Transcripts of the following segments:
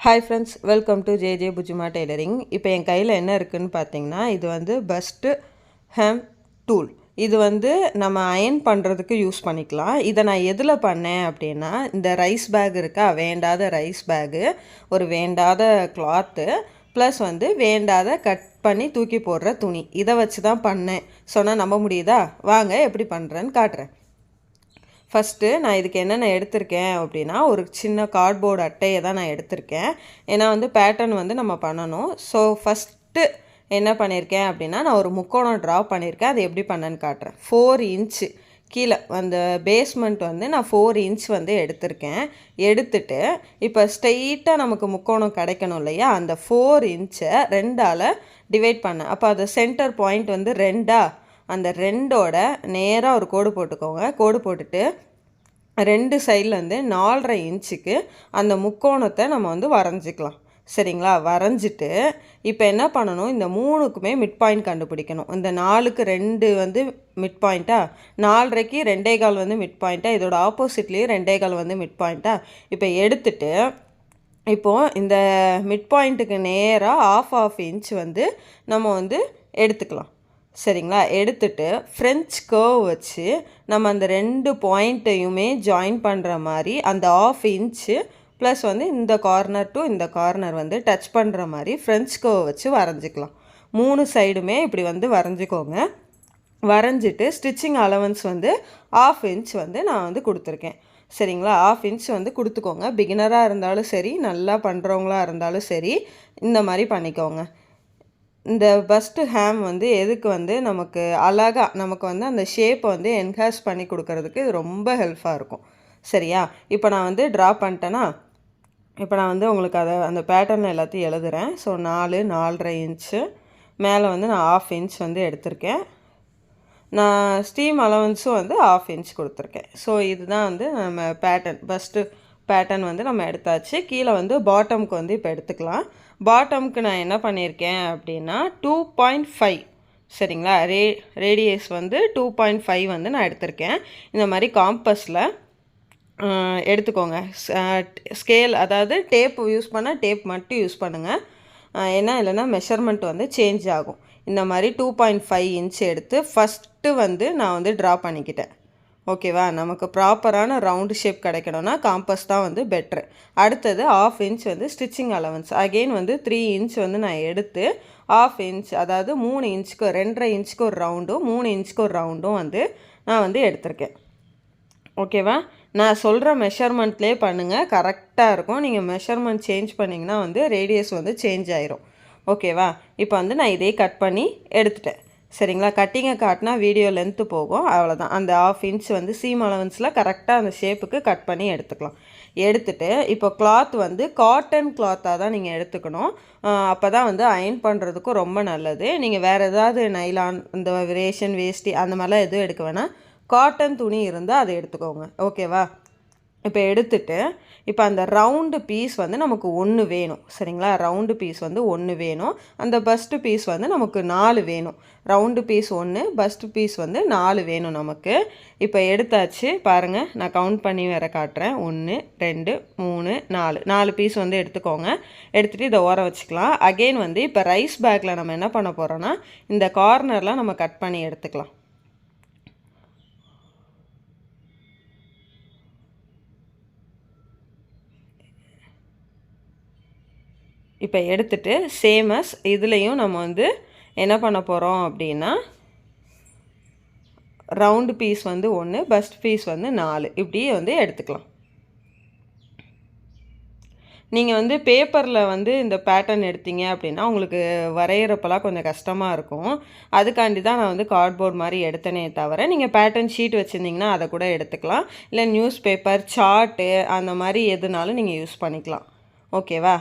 Hi friends, welcome to J Pujuma tailoring. இப்போ என் கையில் என்ன இருக்குதுன்னு பார்த்தீங்கன்னா, இது வந்து பஸ்ட்டு ஹேம் டூல். இது வந்து நம்ம அயன் பண்ணுறதுக்கு யூஸ் பண்ணிக்கலாம். இதை நான் எதில் பண்ணேன் அப்படின்னா, இந்த ரைஸ் பேக் இருக்கா, வேண்டாத ரைஸ் பேகு, ஒரு வேண்டாத கிளாத்து, ப்ளஸ் வந்து வேண்டாத கட் பண்ணி தூக்கி போடுற துணி, இதை வச்சு தான் பண்ணேன். சொன்னால் நம்ப முடியுதா? வாங்க எப்படி பண்ணுறேன்னு காட்டுறேன். ஃபஸ்ட்டு நான் இதுக்கு என்னென்ன எடுத்திருக்கேன் அப்படின்னா, ஒரு சின்ன கார்ட்போர்டு அட்டையை தான் நான் எடுத்திருக்கேன். ஏன்னா வந்து பேட்டர்ன் வந்து நம்ம பண்ணணும். ஸோ ஃபஸ்ட்டு என்ன பண்ணியிருக்கேன் அப்படின்னா, நான் ஒரு முக்கோணம் ட்ரா பண்ணியிருக்கேன். அது எப்படி பண்ணேன்னு காட்டுறேன். 4 இன்ச்சு கீழே அந்த பேஸ்மெண்ட் வந்து நான் 4 இன்ச் வந்து எடுத்திருக்கேன். எடுத்துட்டு இப்போ ஸ்ட்ரெயிட்டாக நமக்கு முக்கோணம் கிடைக்கணும் இல்லையா, அந்த 4 இன்ச்சை 2ஆல் டிவைட் பண்ணேன். அப்போ அது சென்டர் பாயிண்ட் வந்து 2ஆ, அந்த 2ஓட நேராக ஒரு கோடு போட்டுக்கோங்க. கோடு போட்டுட்டு 2 சைட்லேருந்து 4.5 இன்ச்சுக்கு அந்த முக்கோணத்தை நம்ம வந்து வரைஞ்சிக்கலாம். சரிங்களா? வரைஞ்சிட்டு இப்போ என்ன பண்ணணும், இந்த 3க்குமே மிட் பாயிண்ட் கண்டுபிடிக்கணும். இந்த 4க்கு 2 வந்து மிட் பாயிண்ட்டா, 4.5க்கு 2.25 வந்து மிட் பாயிண்ட்டா, இதோட ஆப்போசிட்லேயும் 2.25 வந்து மிட் பாயிண்ட்டா. இப்போ எடுத்துட்டு இப்போது இந்த மிட் பாயிண்ட்டுக்கு நேராக ஆஃப் இன்ச் வந்து நம்ம வந்து எடுத்துக்கலாம். சரிங்களா? எடுத்துட்டு ஃப்ரெஞ்ச் கர்வ் வச்சு நம்ம அந்த 2 பாயிண்ட்டையுமே ஜாயின் பண்ணுற மாதிரி அந்த ஆஃப் இன்ச்சு ப்ளஸ் வந்து இந்த கார்னர் டு இந்த கார்னர் வந்து டச் பண்ணுற மாதிரி ஃப்ரெஞ்ச் கர்வ் வச்சு வரைஞ்சிக்கலாம். 3 சைடுமே இப்படி வந்து வரைஞ்சிக்கோங்க. வரைஞ்சிட்டு ஸ்டிச்சிங் அலவன்ஸ் வந்து ஆஃப் இன்ச் வந்து நான் வந்து கொடுத்துருக்கேன். சரிங்களா? ஆஃப் இன்ச் வந்து கொடுத்துக்கோங்க. பிகினராக இருந்தாலும் சரி, நல்லா பண்ணுறவங்களா இருந்தாலும் சரி, இந்த மாதிரி பண்ணிக்கோங்க. இந்த பஸ்ட்டு ஹேம் வந்து எதுக்கு வந்து நமக்கு அழகாக நமக்கு வந்து அந்த ஷேப்பை வந்து என்ஹான்ஸ் பண்ணி கொடுக்கறதுக்கு ரொம்ப ஹெல்ப்பாக இருக்கும். சரியா? இப்போ நான் வந்து ட்ரா பண்ணிட்டேன்னா, இப்போ நான் வந்து உங்களுக்கு அதை அந்த பேட்டர்ன் எல்லாத்தையும் எழுதுகிறேன். ஸோ 4, 4.5 இன்ச்சு மேலே வந்து நான் ஆஃப் இன்ச் வந்து எடுத்திருக்கேன். நான் ஸ்டீம் அலவன்ஸும் வந்து ஆஃப் இன்ச் கொடுத்துருக்கேன். ஸோ இதுதான் வந்து நம்ம பஸ்ட்டு பேட்டர்ன் வந்து நம்ம எடுத்தாச்சு. கீழே வந்து பாட்டமுக்கு வந்து இப்போ எடுத்துக்கலாம். பாட்டமுக்கு நான் என்ன பண்ணியிருக்கேன் அப்படின்னா 2.5. சரிங்களா? ரேடியஸ் வந்து 2.5 வந்து நான் எடுத்திருக்கேன். இந்த மாதிரி காம்பஸில் எடுத்துக்கோங்க. ஸ்கேல், அதாவது டேப் யூஸ் பண்ணால் டேப் மட்டும் யூஸ் பண்ணுங்கள். ஏன்னா இல்லைன்னா மெஷர்மெண்ட் வந்து சேஞ்ச் ஆகும். இந்த மாதிரி 2.5 இன்ச் எடுத்து ஃபஸ்ட்டு வந்து நான் வந்து ட்ரா பண்ணிக்கிட்டேன். ஓகேவா? நமக்கு ப்ராப்பரான ரவுண்டு ஷேப் கிடைக்கணும்னா காம்பஸ் தான் வந்து பெட்ரு. அடுத்தது ஆஃப் இன்ச் வந்து ஸ்டிச்சிங் அலவன்ஸ். அகெயின் வந்து 3 இன்ச் வந்து நான் எடுத்து ஆஃப் இன்ச், அதாவது 3 இன்ச்சுக்கு 2.5 இன்ச்சுக்கு ஒரு ரவுண்டும் 3 இன்ச்சுக்கு ஒரு ரவுண்டும் வந்து நான் வந்து எடுத்திருக்கேன். ஓகேவா? நான் சொல்கிற மெஷர்மெண்ட்லேயே பண்ணுங்கள், கரெக்டாக இருக்கும். நீங்கள் மெஷர்மெண்ட் சேஞ்ச் பண்ணிங்கன்னா வந்து ரேடியஸ் வந்து சேஞ்ச் ஆயிரும். ஓகேவா? இப்போ வந்து நான் இதே கட் பண்ணி எடுத்துட்டேன். சரிங்களா? கட்டிங்கை காட்டினா வீடியோ லென்த்து போகும், அவ்வளோதான். அந்த ஆஃப் இன்ச் வந்து சீம் அலவன்ஸில் கரெக்டாக அந்த ஷேப்புக்கு கட் பண்ணி எடுத்துக்கலாம். எடுத்துகிட்டு இப்போ கிளாத் வந்து காட்டன் கிளாத்தாக தான் நீங்கள் எடுத்துக்கணும். அப்போ தான் வந்து அயன் பண்ணுறதுக்கும் ரொம்ப நல்லது. நீங்கள் வேறு ஏதாவது நைலான், இந்த ரேஷன் வேஷ்டி அந்த மாதிரிலாம் எதுவும் எடுக்க வேணாம். காட்டன் துணி இருந்தால் அதை எடுத்துக்கோங்க. ஓகேவா? இப்போ எடுத்துட்டு இப்போ அந்த ரவுண்டு பீஸ் வந்து நமக்கு 1 வேணும். சரிங்களா? ரவுண்டு பீஸ் வந்து 1 வேணும். அந்த பஸ்ட்டு பீஸ் வந்து நமக்கு 4 வேணும். ரவுண்டு பீஸ் 1, பஸ்ட்டு பீஸ் வந்து 4 வேணும் நமக்கு. இப்போ எடுத்தாச்சு பாருங்கள், நான் கவுண்ட் பண்ணி வேற காட்டுறேன். 1, 2, 3, 4 பீஸ் வந்து எடுத்துக்கோங்க. எடுத்துகிட்டு இதை ஓரம் வச்சுக்கலாம். அகெயின் வந்து இப்போ ரைஸ் பேக்கில் நம்ம என்ன பண்ண போகிறோன்னா, இந்த கார்னர்லாம் நம்ம கட் பண்ணி எடுத்துக்கலாம். இப்போ எடுத்துகிட்டு சேமஸ் இதுலேயும் நம்ம வந்து என்ன பண்ண போகிறோம் அப்படின்னா, ரவுண்டு பீஸ் வந்து 1, பஸ்ட் பீஸ் வந்து 4 இப்படி வந்து எடுத்துக்கலாம். நீங்கள் வந்து பேப்பரில் வந்து இந்த பேட்டர்ன் எடுத்தீங்க அப்படின்னா உங்களுக்கு வரைகிறப்பெல்லாம் கொஞ்சம் கஷ்டமாக இருக்கும். அதுக்காண்டி தான் நான் வந்து கார்ட்போர்ட் மாதிரி எடுத்தனே தவிர, நீங்கள் பேட்டர்ன் ஷீட் வச்சுருந்தீங்கன்னா அதை கூட எடுத்துக்கலாம். இல்லை நியூஸ் பேப்பர், சார்ட்டு அந்த மாதிரி எதுனாலும் நீங்கள் யூஸ் பண்ணிக்கலாம். ஓகேவா?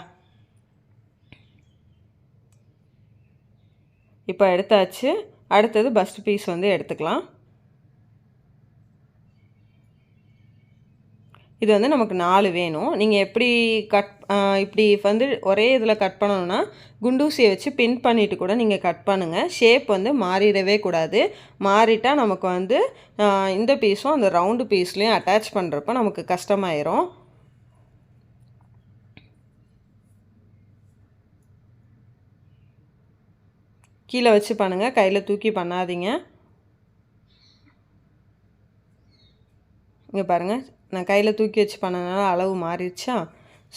இப்போ எடுத்தாச்சு. அடுத்தது பஸ்ட் பீஸ் வந்து எடுத்துக்கலாம். இது வந்து நமக்கு 4 வேணும். நீங்கள் எப்படி இப்படி வந்து ஒரே இதில் கட் பண்ணணுன்னா குண்டூசியை வச்சு பின் பண்ணிவிட்டு கூட நீங்கள் கட் பண்ணுங்கள். ஷேப் வந்து மாறிடவே கூடாது. மாறிட்டால் நமக்கு வந்து இந்த பீஸும் அந்த ரவுண்டு பீஸ்லேயும் அட்டாச் பண்ணுறப்ப நமக்கு கஷ்டமாயிரும். கீழே வச்சு பண்ணுங்கள், கையில் தூக்கி பண்ணாதீங்க. இங்கே பாருங்கள், நான் கையில் தூக்கி வச்சு பண்ணனால அளவு மாறிடுச்சா.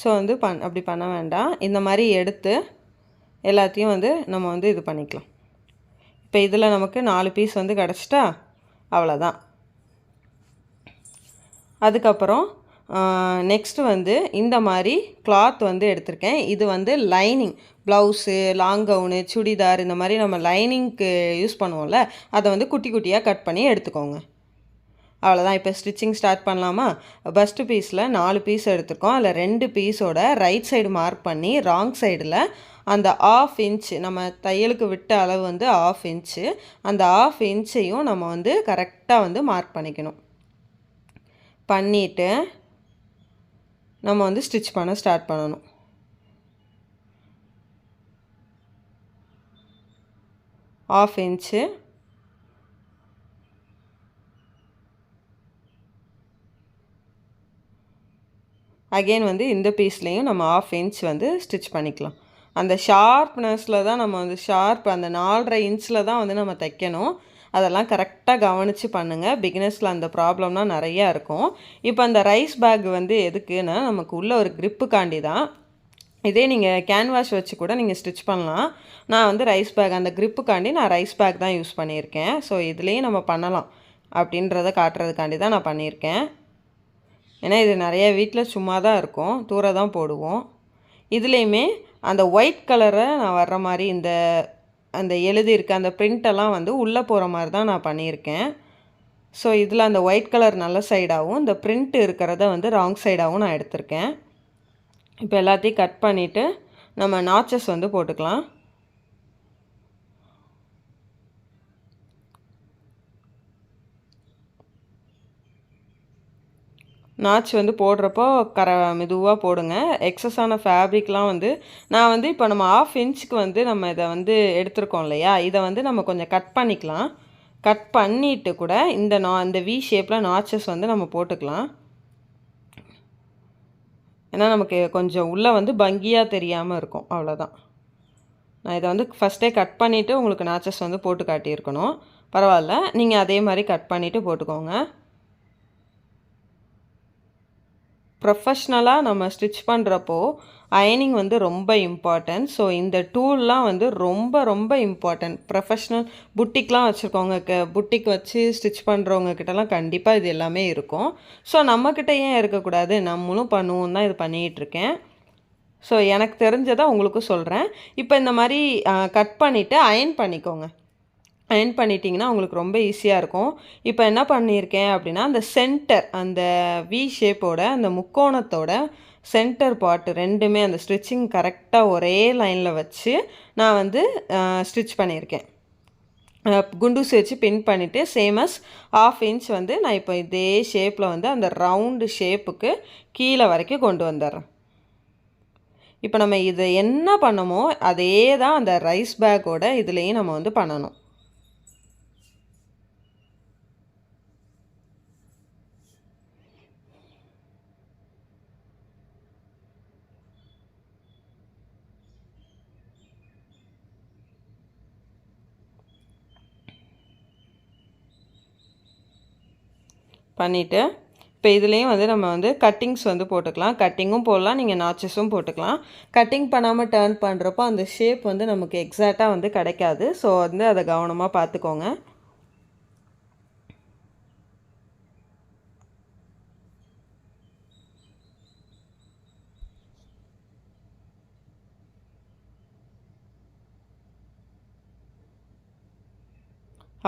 ஸோ வந்து அப்படி பண்ண வேண்டாம். இந்த மாதிரி எடுத்து எல்லாத்தையும் வந்து நம்ம வந்து இது பண்ணிக்கலாம். இப்போ இதில் நமக்கு 4 பீஸ் வந்து கிடச்சிட்டா அவ்வளோதான். அதுக்கப்புறம் நெக்ஸ்ட்டு வந்து இந்த மாதிரி கிளாத் வந்து எடுத்திருக்கேன். இது வந்து lining, blouse, long gown, churidar இந்த மாதிரி நம்ம லைனிங்க்கு யூஸ் பண்ணுவோம்ல, அதை வந்து குட்டி குட்டியாக கட் பண்ணி எடுத்துக்கோங்க. அவ்வளோதான். இப்போ ஸ்டிச்சிங் ஸ்டார்ட் பண்ணலாமா? ஃபஸ்ட்டு பீஸில் 4 பீஸ் எடுத்துருக்கோம். அதில் 2 பீஸோட ரைட் சைடு மார்க் பண்ணி ராங் சைடில் அந்த 1/2 இன்ச்சு, நம்ம தையலுக்கு விட்ட அளவு வந்து 1/2 இன்ச்சு, அந்த 1/2 இன்ச்சையும் நம்ம வந்து கரெக்டாக வந்து மார்க் பண்ணிக்கணும். பண்ணிவிட்டு நம்ம வந்து ஸ்டிச் பண்ண ஸ்டார்ட் பண்ணணும். ½ இன்ச்சு, அகெயின் வந்து இந்த பீஸ்லேயும் நம்ம 1/2 இன்ச் வந்து ஸ்டிச் பண்ணிக்கலாம். அந்த ஷார்ப்னஸில் தான் நம்ம வந்து அந்த 4.5 இன்ச்சில் தான் வந்து நம்ம தைக்கணும். அதெல்லாம் கரெக்டாக கவனித்து பண்ணுங்கள். பிகினர்ஸில் அந்த ப்ராப்ளம்லாம் நிறையா இருக்கும். இப்போ அந்த ரைஸ் பேக் வந்து எதுக்குன்னா, நமக்கு உள்ள ஒரு க்ரிப்புக்காண்டி தான். இதே நீங்கள் கேன்வாஷ் வச்சு கூட நீங்கள் ஸ்டிச் பண்ணலாம். நான் வந்து ரைஸ் பேக், அந்த க்ரிப்புக்காண்டி நான் ரைஸ் பேக் தான் யூஸ் பண்ணியிருக்கேன். ஸோ இதுலேயும் நம்ம பண்ணலாம் அப்படின்றத காட்டுறதுக்காண்டி தான் நான் பண்ணியிருக்கேன். ஏன்னா இது நிறைய வீட்டில் சும்மா தான் இருக்கும், தூர தான் போடுவோம். இதுலேயுமே அந்த ஒயிட் கலரை நான் வர்ற மாதிரி அந்த எழுதியிருக்க அந்த பிரிண்டெல்லாம் வந்து உள்ளே போகிற மாதிரி தான் நான் பண்ணியிருக்கேன். ஸோ இதில் அந்த ஒயிட் கலர் நல்ல சைடாகவும், இந்த பிரிண்ட் இருக்கிறத வந்து ராங் சைடாகவும் நான் எடுத்திருக்கேன். இப்போ எல்லாத்தையும் கட் பண்ணிவிட்டு நம்ம நாச்சஸ் வந்து போட்டுக்கலாம். நாச் வந்து போடுறப்போ மெதுவாக போடுங்க. எக்ஸஸான ஃபேப்ரிக்லாம் வந்து நான் வந்து இப்போ நம்ம 1/2 இன்ச்சுக்கு வந்து நம்ம இதை வந்து எடுத்துருக்கோம் இல்லையா, இதை வந்து நம்ம கொஞ்சம் கட் பண்ணிக்கலாம். கட் பண்ணிவிட்டு கூட இந்த வி ஷேப்பில் நாச்சஸ் வந்து நம்ம போட்டுக்கலாம். ஏன்னா நமக்கு கொஞ்சம் உள்ளே வந்து பங்கியாக தெரியாமல் இருக்கும், அவ்வளோதான். நான் இதை வந்து ஃபஸ்ட்டே கட் பண்ணிவிட்டு உங்களுக்கு நாச்சஸ் வந்து போட்டு காட்டியிருக்கணும். பரவாயில்ல, நீங்கள் அதே மாதிரி கட் பண்ணிவிட்டு போட்டுக்கோங்க. ப்ரொஃபஷ்னலாக நம்ம ஸ்டிச் பண்ணுறப்போ அயனிங் வந்து ரொம்ப இம்பார்ட்டன்ட். ஸோ இந்த டூல்லாம் வந்து ரொம்ப ரொம்ப இம்பார்ட்டன்ட். ப்ரொஃபஷ்னல் புட்டிக்லாம் வச்சுருக்கவங்க, புட்டிக் வச்சு ஸ்டிச் பண்ணுறவங்க கிட்டலாம் கண்டிப்பாக இது எல்லாமே இருக்கும். ஸோ நம்மக்கிட்ட ஏன் இருக்கக்கூடாது, நம்மளும் பண்ணுவோம் தான் இது பண்ணிகிட்ருக்கேன். ஸோ எனக்கு தெரிஞ்சதை உங்களுக்கும் சொல்கிறேன். இப்போ இந்த மாதிரி கட் பண்ணிவிட்டு அயன் பண்ணிக்கோங்க. அயன் பண்ணிட்டீங்கன்னா உங்களுக்கு ரொம்ப ஈஸியாக இருக்கும். இப்போ என்ன பண்ணியிருக்கேன் அப்படின்னா, அந்த சென்டர், அந்த வி ஷேப்போட அந்த முக்கோணத்தோட சென்டர் பார்ட் ரெண்டுமே அந்த ஸ்டிச்சிங் கரெக்டாக ஒரே லைனில் வச்சு நான் வந்து ஸ்டிச் பண்ணியிருக்கேன். குண்டூசி வச்சு பின் பண்ணிவிட்டு சேமஸ் 1/2 இன்ச் வந்து நான் இப்போ இதே ஷேப்பில் வந்து அந்த ரவுண்டு ஷேப்புக்கு கீழே வரைக்கும் கொண்டு வந்துடுறேன். இப்போ நம்ம இதை என்ன பண்ணமோ அதே தான் அந்த ரைஸ் பேக்கோட இதுலேயும் நம்ம வந்து பண்ணணும். பண்ணிவிட்டு இப்போ இதுலேயும் வந்து நம்ம வந்து கட்டிங்ஸ் வந்து போட்டுக்கலாம். கட்டிங்கும் போடலாம், நீங்கள் நாச்சஸும் போட்டுக்கலாம். கட்டிங் பண்ணாமல் டர்ன் பண்ணுறப்போ அந்த ஷேப் வந்து நமக்கு எக்ஸாக்டாக வந்து கிடைக்காது. ஸோ வந்து அதை கவனமாக பார்த்துக்கோங்க.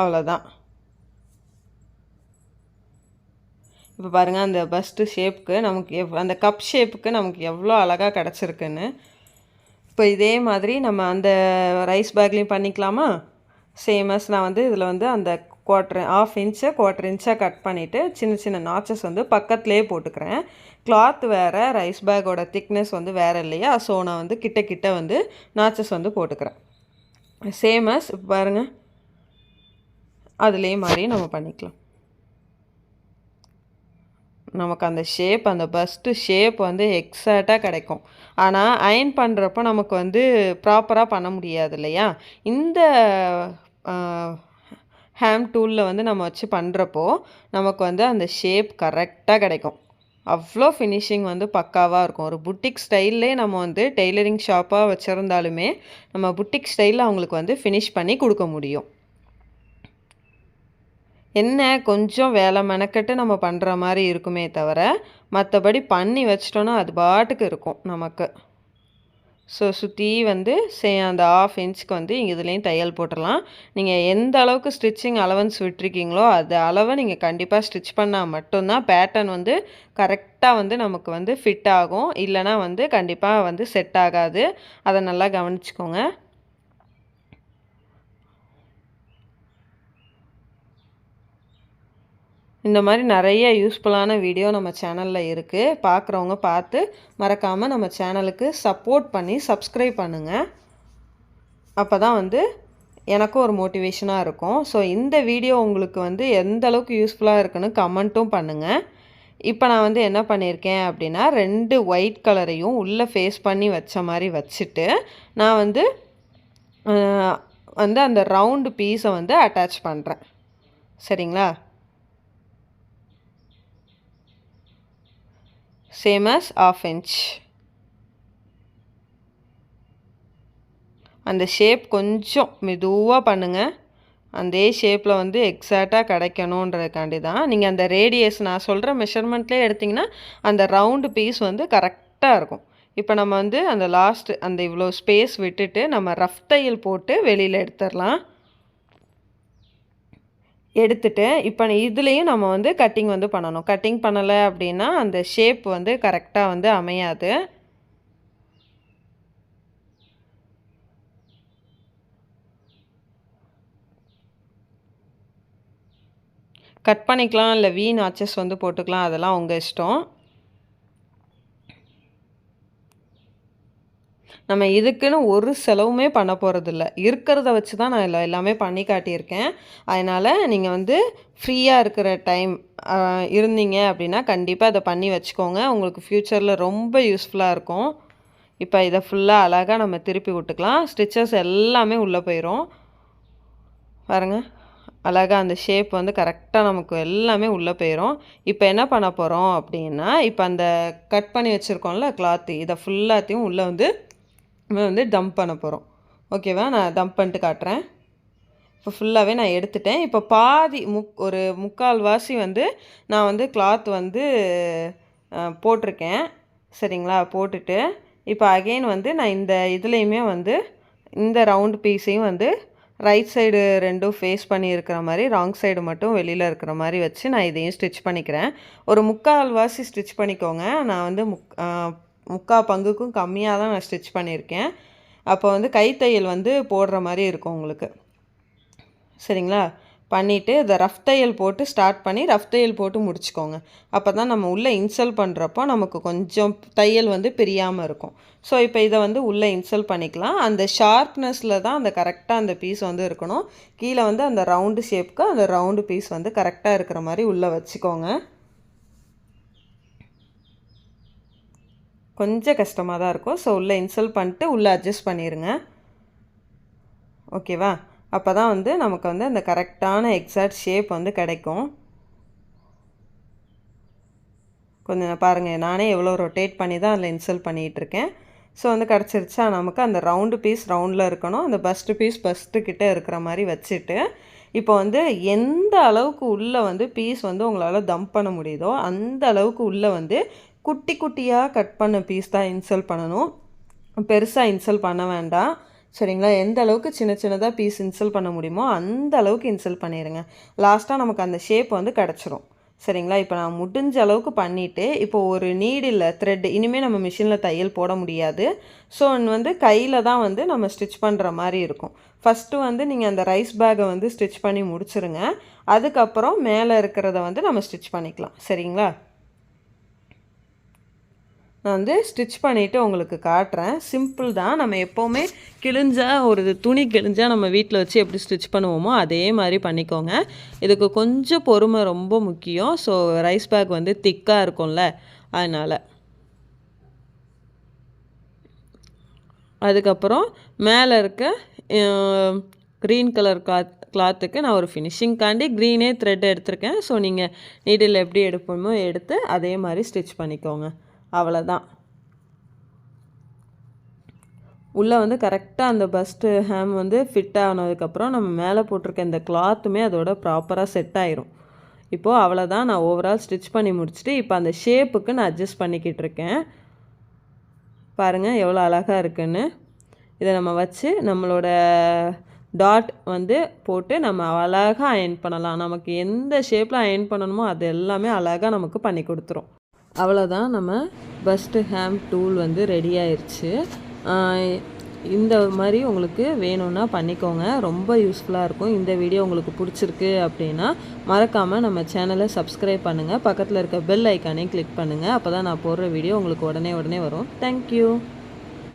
அவ்வளோதான். இப்போ பாருங்கள், அந்த பஸ்ட்டு ஷேப்புக்கு நமக்கு அந்த கப் ஷேப்புக்கு நமக்கு எவ்வளோ அழகாக கிடச்சிருக்குன்னு. இப்போ இதே மாதிரி நம்ம அந்த ரைஸ் பேக்லேயும் பண்ணிக்கலாமா? சேமஸ் நான் வந்து இதில் வந்து அந்த 1/4 இன்ச்சை 1/4 இன்ச்சாக கட் பண்ணிவிட்டு சின்ன சின்ன நாச்சஸ் வந்து பக்கத்துலேயே போட்டுக்கிறேன். கிளாத் வேறு, ரைஸ் பேக்கோட திக்னஸ் வந்து வேறு இல்லையா, ஸோ நான் வந்து கிட்ட வந்து நாச்சஸ் வந்து போட்டுக்கிறேன். சேமஸ் இப்போ பாருங்கள், அதுலேயே மாதிரி நம்ம பண்ணிக்கலாம். நமக்கு அந்த ஷேப், அந்த பஸ்ட்டு ஷேப் வந்து எக்ஸாக்டாக கிடைக்கும். ஆனால் அயர்ன் பண்ணுறப்போ நமக்கு வந்து ப்ராப்பராக பண்ண முடியாது இல்லையா? இந்த ஹேம் டூலில் வந்து நம்ம வச்சு பண்ணுறப்போ நமக்கு வந்து அந்த ஷேப் கரெக்டாக கிடைக்கும். அவ்வளோ ஃபினிஷிங் வந்து பக்காவாக இருக்கும். ஒரு புட்டிக் ஸ்டைல்லே நம்ம வந்து டெய்லரிங் ஷாப்பாக வச்சுருந்தாலுமே நம்ம புட்டிக் ஸ்டைலில் அவங்களுக்கு வந்து ஃபினிஷ் பண்ணி கொடுக்க முடியும். என்ன கொஞ்சம் வேலை மெனக்கெட்டு நம்ம பண்ணுற மாதிரி இருக்குமே தவிர, மற்றபடி பண்ணி வச்சிட்டோன்னா அது பாட்டுக்கு இருக்கும் நமக்கு. ஸோ சுற்றி வந்து அந்த 1/2 இன்ச்சுக்கு வந்து இதுலேயும் தையல் போட்டுடலாம். நீங்கள் எந்த அளவுக்கு ஸ்டிச்சிங் அலவன்ஸ் விட்டுருக்கீங்களோ அது அளவை நீங்கள் கண்டிப்பாக ஸ்டிச் பண்ணால் மட்டும்தான் பேட்டர்ன் வந்து கரெக்டாக வந்து நமக்கு வந்து ஃபிட் ஆகும். இல்லைனா வந்து கண்டிப்பாக வந்து செட் ஆகாது. அதை நல்லா கவனிச்சுக்கோங்க. இந்த மாதிரி நிறைய யூஸ்ஃபுல்லான வீடியோ நம்ம சேனலில் இருக்குது. பார்க்குறவங்க பார்த்து மறக்காமல் நம்ம சேனலுக்கு சப்போர்ட் பண்ணி சப்ஸ்கிரைப் பண்ணுங்கள். அப்போ தான் வந்து எனக்கும் ஒரு மோட்டிவேஷனாக இருக்கும். ஸோ இந்த வீடியோ உங்களுக்கு வந்து எந்த அளவுக்கு யூஸ்ஃபுல்லாக இருக்குன்னு கமெண்ட்டும் பண்ணுங்கள். இப்போ நான் வந்து என்ன பண்ணியிருக்கேன் அப்படின்னா 2 ஒயிட் கலரையும் உள்ளே ஃபேஸ் பண்ணி வச்ச மாதிரி வச்சுட்டு நான் வந்து அந்த ரவுண்டு பீஸை வந்து அட்டாச் பண்ணுறேன். சரிங்களா? Same as 1/2 inch. அந்த ஷேப் கொஞ்சம் மெதுவாக பண்ணுங்கள். அதே ஷேப்பில் வந்து எக்ஸாக்டாக கிடைக்கணுன்றதுக்காண்டி தான். நீங்கள் அந்த ரேடியஸ் நான் சொல்கிற மெஷர்மெண்ட்லேயே எடுத்திங்கன்னா அந்த ரவுண்டு பீஸ் வந்து கரெக்டாக இருக்கும். இப்போ நம்ம வந்து அந்த லாஸ்ட்டு அந்த இவ்வளோ ஸ்பேஸ் விட்டுட்டு நம்ம ரஃப் தையல் போட்டு வெளியில் எடுத்துடலாம். எடுத்துட்டு இப்போ இதுலேயும் நம்ம வந்து கட்டிங் வந்து பண்ணணும். கட்டிங் பண்ணலை அப்படின்னா அந்த ஷேப் வந்து கரெக்டாக வந்து அமையாது. கட் பண்ணிக்கலாம், இல்லை வி நாச்சஸ் வந்து போட்டுக்கலாம், அதெல்லாம் உங்கள் இஷ்டம். நம்ம இதுக்குன்னு ஒரு செலவுமே பண்ண போகிறதில்ல. இருக்கிறத வச்சு தான் நான் எல்லாமே பண்ணி காட்டியிருக்கேன். அதனால் நீங்கள் வந்து ஃப்ரீயாக இருக்கிற டைம் இருந்தீங்க அப்படின்னா கண்டிப்பாக இதை பண்ணி வச்சுக்கோங்க. உங்களுக்கு ஃப்யூச்சரில் ரொம்ப யூஸ்ஃபுல்லாக இருக்கும். இப்போ இதை ஃபுல்லாக அழகாக நம்ம திருப்பி விட்டுக்கலாம். ஸ்டிச்சஸ் எல்லாமே உள்ளே போயிடும். பாருங்கள், அழகாக அந்த ஷேப் வந்து கரெக்டாக நமக்கு எல்லாமே உள்ளே போயிடும். இப்போ என்ன பண்ண போகிறோம் அப்படின்னா, இப்போ அந்த கட் பண்ணி வச்சுருக்கோம்ல கிளாத்து, இதை ஃபுல்லாத்தையும் உள்ளே வந்து டம்ப் பண்ண போகிறோம். ஓகேவா? நான் டம்ப் பண்ணிட்டு காட்டுறேன். இப்போ ஃபுல்லாகவே நான் எடுத்துட்டேன். இப்போ பாதி ஒரு 3/4 வாசி வந்து நான் வந்து கிளாத் வந்து போட்டிருக்கேன். சரிங்களா? போட்டுட்டு இப்போ அகெயின் வந்து நான் இந்த இதுலேயுமே வந்து இந்த ரவுண்டு பீஸையும் வந்து ரைட் சைடு 2ம் ஃபேஸ் பண்ணி இருக்கிற மாதிரி, ராங் சைடு மட்டும் வெளியில் இருக்கிற மாதிரி வச்சு நான் இதையும் ஸ்டிச் பண்ணிக்கிறேன். ஒரு 3/4 வாசி ஸ்டிச் பண்ணிக்கோங்க. நான் வந்து 3/4 பங்குக்கும் கம்மியாக தான் நான் ஸ்டிச் பண்ணியிருக்கேன். அப்போ வந்து கைத்தையல் வந்து போடுற மாதிரி இருக்கும் உங்களுக்கு. சரிங்களா? பண்ணிவிட்டு இதை ரஃப் தையல் போட்டு ஸ்டார்ட் பண்ணி ரஃப் தையல் போட்டு முடிச்சுக்கோங்க. அப்போ தான் நம்ம உள்ளே இன்சல் பண்ணுறப்போ நமக்கு கொஞ்சம் தையல் வந்து பிரியாமல் இருக்கும். ஸோ இப்போ இதை வந்து உள்ளே இன்சல் பண்ணிக்கலாம். அந்த ஷார்ப்னஸில் தான் அந்த கரெக்டாக அந்த பீஸ் வந்து இருக்கணும். கீழே வந்து அந்த ரவுண்டு ஷேப்புக்கு அந்த ரவுண்டு பீஸ் வந்து கரெக்டாக இருக்கிற மாதிரி உள்ளே வச்சுக்கோங்க. கொஞ்சம் கஷ்டமாக தான் இருக்கும். ஸோ உள்ளே இன்சல் பண்ணிட்டு உள்ளே அட்ஜஸ்ட் பண்ணிடுங்க. ஓகேவா? அப்போ தான் வந்து நமக்கு வந்து அந்த கரெக்டான எக்ஸாக்ட் ஷேப் வந்து கிடைக்கும். கொஞ்சம் பாருங்கள், நானே எவ்வளோ ரொட்டேட் பண்ணி தான் அதில் இன்சல் பண்ணிகிட்ருக்கேன். ஸோ வந்து கிடச்சிருச்சா நமக்கு அந்த ரவுண்டு பீஸ் ரவுண்டில் இருக்கணும். அந்த பஸ்ட்டு பீஸ் பஸ்ட்டுக்கிட்ட இருக்கிற மாதிரி வச்சுட்டு இப்போ வந்து எந்த அளவுக்கு உள்ளே வந்து பீஸ் வந்து உங்களால் தம்ப் பண்ண முடியுதோ அந்த அளவுக்கு உள்ளே வந்து குட்டி குட்டியாக கட் பண்ண பீஸ் தான் இன்சல் பண்ணணும். பெருசாக இன்சல் பண்ண வேண்டாம். சரிங்களா? எந்த அளவுக்கு சின்ன சின்னதாக பீஸ் இன்சல் பண்ண முடியுமோ அந்த அளவுக்கு இன்சல் பண்ணிடுங்க. லாஸ்ட்டாக நமக்கு அந்த ஷேப் வந்து கிடச்சிரும். சரிங்களா? இப்போ நான் முடிஞ்ச அளவுக்கு பண்ணிவிட்டு இப்போ ஒரு நீடில் த்ரெட் இனிமேல் நம்ம மிஷினில் தையல் போட முடியாது. ஸோ வந்து கையில் தான் வந்து நம்ம ஸ்டிச் பண்ணுற மாதிரி இருக்கும். ஃபஸ்ட்டு வந்து நீங்கள் அந்த ரைஸ் பேக்கை வந்து ஸ்டிச் பண்ணி முடிச்சுருங்க. அதுக்கப்புறம் மேலே இருக்கிறத வந்து நம்ம ஸ்டிச் பண்ணிக்கலாம். சரிங்களா? நான் வந்து ஸ்டிச் பண்ணிவிட்டு உங்களுக்கு காட்டுறேன். சிம்பிள் தான். நம்ம எப்போவுமே ஒரு துணி கிழிஞ்சால் நம்ம வீட்டில் வச்சு எப்படி ஸ்டிச் பண்ணுவோமோ அதே மாதிரி பண்ணிக்கோங்க. இதுக்கு கொஞ்சம் பொறுமை ரொம்ப முக்கியம். ஸோ ரைஸ் பேக் வந்து திக்காக இருக்கும்ல, அதனால். அதுக்கப்புறம் மேலே இருக்க க்ரீன் கலர் கிளாத்துக்கு நான் ஒரு ஃபினிஷிங்காண்டி க்ரீனே த்ரெட் எடுத்திருக்கேன். ஸோ நீங்கள் நீடில் எப்படி எடுப்போமோ எடுத்து அதே மாதிரி ஸ்டிச் பண்ணிக்கோங்க. அவ்வளோதான். உள்ளே வந்து கரெக்டாக அந்த பஸ்ட்டு ஹேம் வந்து ஃபிட் ஆனதுக்கப்புறம் நம்ம மேலே போட்டிருக்க இந்த கிளாத்துமே அதோட ப்ராப்பராக செட் ஆயிரும். இப்போது அவ்வளோதான். நான் ஓவரால் ஸ்டிச் பண்ணி முடிச்சுட்டு இப்போ அந்த ஷேப்புக்கு நான் அட்ஜஸ்ட் பண்ணிக்கிட்டு இருக்கேன். பாருங்கள் எவ்வளோ அழகாக இருக்குன்னு. இதை நம்ம வச்சு நம்மளோட டாட் வந்து போட்டு நம்ம அழகாக அயர்ன் பண்ணலாம். நமக்கு எந்த ஷேப்பில் அயர்ன் பண்ணணுமோ அது எல்லாமே அழகாக நமக்கு பண்ணி கொடுத்துரும். அவ்வளோதான், நம்ம பஸ்ட்டு ஹேம் டூல் வந்து ரெடி ஆயிடுச்சு. இந்த மாதிரி உங்களுக்கு வேணும்னா பண்ணிக்கோங்க. ரொம்ப யூஸ்ஃபுல்லாக இருக்கும். இந்த வீடியோ உங்களுக்கு பிடிச்சிருக்கு அப்படின்னா மறக்காமல் நம்ம சேனலை சப்ஸ்கிரைப் பண்ணுங்கள். பக்கத்தில் இருக்க பெல் ஐக்கானே கிளிக் பண்ணுங்கள். அப்போ தான் நான் போடுற வீடியோ உங்களுக்கு உடனே வரும். தேங்க்யூ.